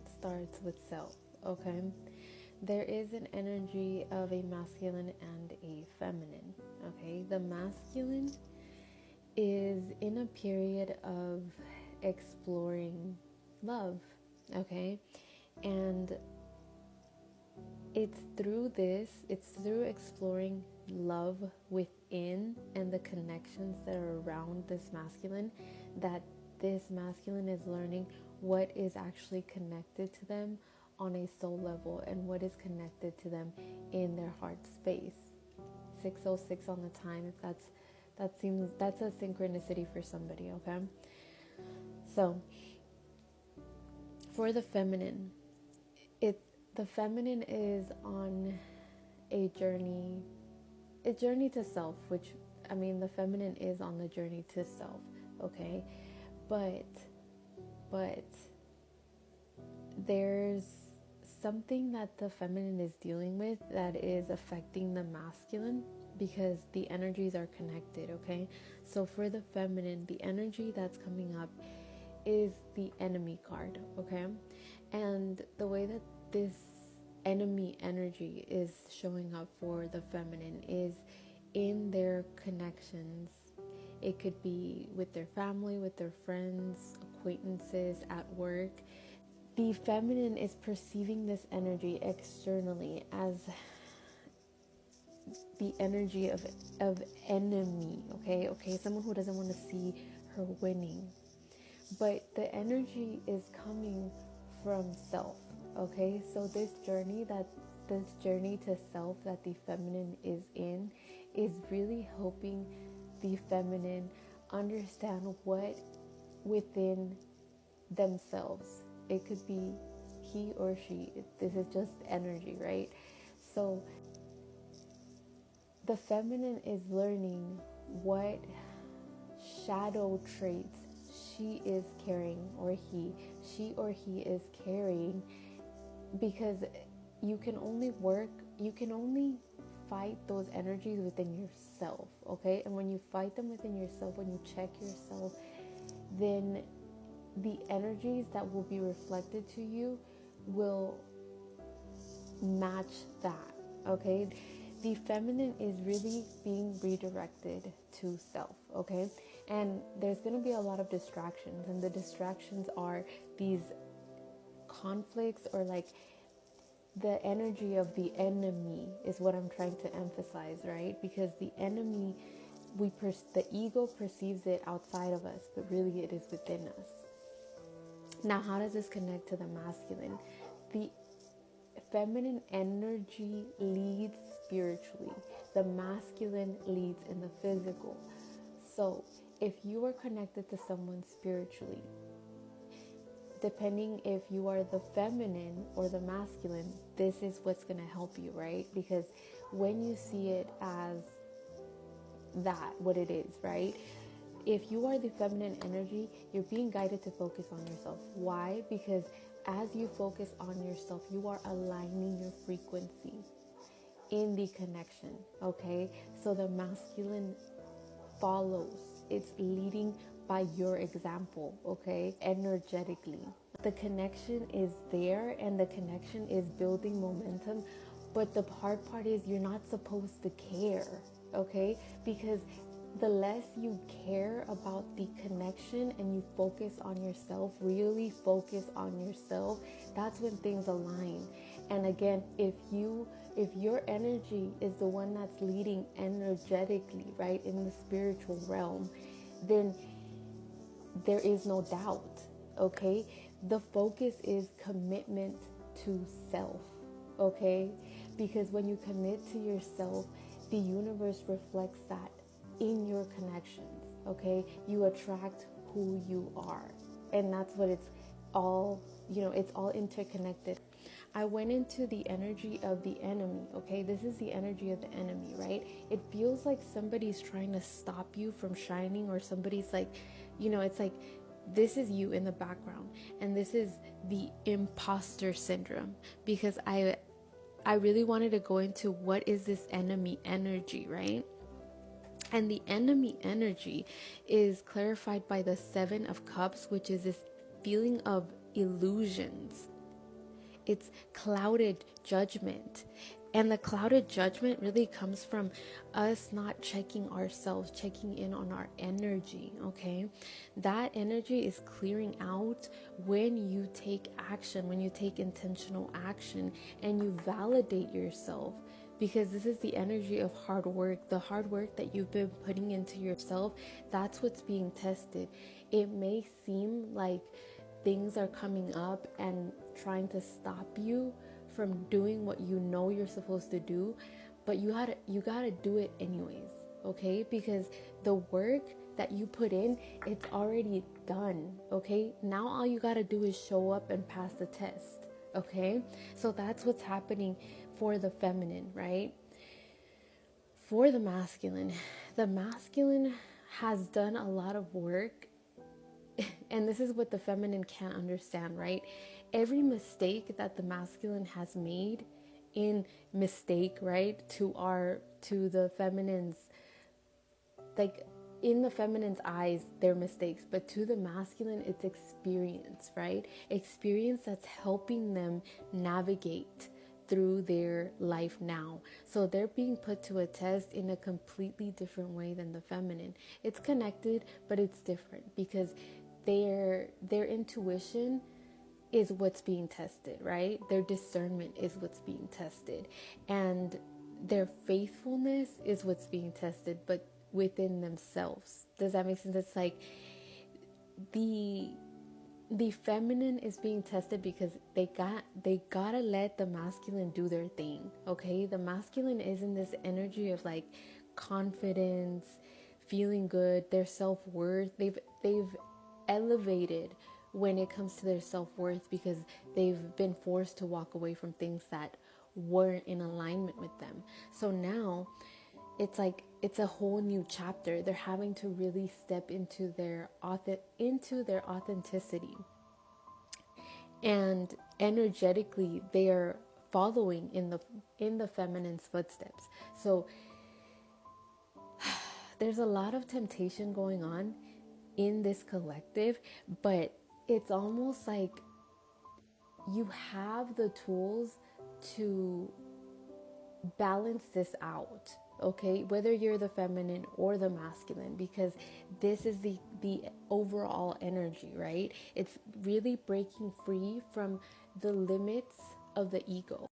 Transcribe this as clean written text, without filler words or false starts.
starts with self, okay? There is an energy of a masculine and a feminine, okay? The masculine is in a period of exploring love, okay? And it's through exploring love within and the connections that are around this masculine that this masculine is learning what is actually connected to them on a soul level and what is connected to them in their heart space. 606 on the time, if that's a synchronicity for somebody, okay? So for the feminine, the feminine is on a journey to self, which, I mean, the feminine is on the journey to self, okay? But there's something that the feminine is dealing with that is affecting the masculine because the energies are connected, okay? So for the feminine, the energy that's coming up is the enemy card, okay? And the way that this enemy energy is showing up for the feminine is in their connections. It could be with their family, with their friends, acquaintances, at work. The feminine is perceiving this energy externally as the energy of enemy, okay, someone who doesn't want to see her winning. But the energy is coming from self, okay? So this journey to self that the feminine is in is really helping the feminine understand what within themselves. It could be he or she. This is just energy, right? So the feminine is learning what shadow traits she is carrying, or she or he is carrying, because you can only fight those energies within yourself, okay? And when you fight them within yourself, when you check yourself, then the energies that will be reflected to you will match that, okay? The feminine is really being redirected to self, okay? And there's going to be a lot of distractions, and the distractions are these conflicts, or like the energy of the enemy is what I'm trying to emphasize, right? Because the enemy, the ego perceives it outside of us, but really it is within us. Now, how does this connect to the masculine? The feminine energy leads spiritually. The masculine leads in the physical. So if you are connected to someone spiritually, depending if you are the feminine or the masculine, this is what's going to help you, right? Because when you see it as what it is, right? If you are the feminine energy, you're being guided to focus on yourself. Why? Because as you focus on yourself, you are aligning your frequency in the connection, okay? So the masculine follows. It's leading by your example, okay? Energetically. The connection is there and the connection is building momentum, but the hard part is you're not supposed to care, okay? Because the less you care about the connection and you focus on yourself, really focus on yourself, that's when things align. And again, if your energy is the one that's leading energetically, right, in the spiritual realm, then there is no doubt, okay? The focus is commitment to self, okay? Because when you commit to yourself, the universe reflects that in your connections, okay? You attract who you are. And that's what it's all, it's all interconnected. I went into the energy of the enemy, okay? This is the energy of the enemy, right? It feels like somebody's trying to stop you from shining, or somebody's like, it's like, this is you in the background. And this is the imposter syndrome, because I really wanted to go into what is this enemy energy, right? And the enemy energy is clarified by the 7 of Cups, which is this feeling of illusions, it's clouded judgment. And the clouded judgment really comes from us not checking ourselves, checking in on our energy, okay? That energy is clearing out when you take action, when you take intentional action and you validate yourself. Because this is the energy of hard work, the hard work that you've been putting into yourself. That's what's being tested. It may seem like things are coming up and trying to stop you from doing what you know you're supposed to do, but you gotta do it anyways, okay? Because the work that you put in, it's already done, okay? Now all you gotta do is show up and pass the test, okay? So that's what's happening for the feminine, right? For the masculine has done a lot of work. And this is what the feminine can't understand, right? Every mistake that the masculine has made in mistake, right? To the feminine's, like, in the feminine's eyes, they're mistakes, but to the masculine, it's experience, right? Experience that's helping them navigate through their life now. So they're being put to a test in a completely different way than the feminine. It's connected, but it's different because their intuition is what's being tested, right? Their discernment is what's being tested, and their faithfulness is what's being tested, but within themselves. Does that make sense? It's like the feminine is being tested because they gotta let the masculine do their thing, okay? The masculine is in this energy of like confidence, feeling good, their self-worth. They've elevated when it comes to their self-worth because they've been forced to walk away from things that weren't in alignment with them. So now it's like it's a whole new chapter. They're having to really step into their authenticity, and energetically they are following in the feminine's footsteps. So there's a lot of temptation going on in this collective, but it's almost like you have the tools to balance this out, okay? Whether you're the feminine or the masculine, because this is the overall energy, right? It's really breaking free from the limits of the ego,